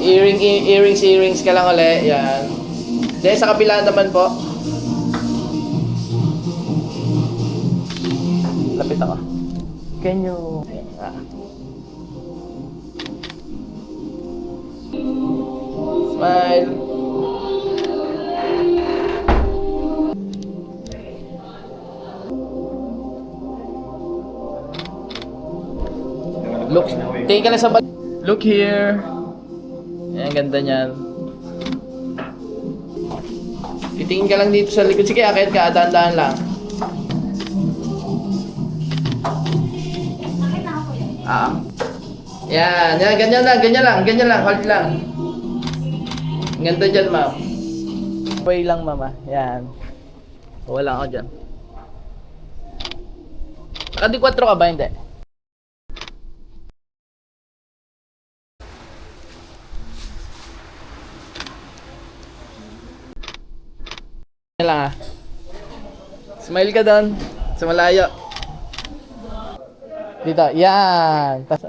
Earrings ka lang ulit. Yan. Then sa kabila naman po. Lapit ako. Can you... Smile. Look. Tingin ka lang sa bal... Look here. Ayan, ganda niyan. Titingin ka lang dito sa likod. Sige, akit ka. Dahan-dahan lang. Yan. Yan, ganyan lang. Hold lang. Ang ganda dyan, ma'am. Way lang, mama. Yan. Wala ako dyan. Naka-D4 ka ba? Hindi. Yan lang, smile ka doon. Sa malayo. Dito. Yan. Tapos,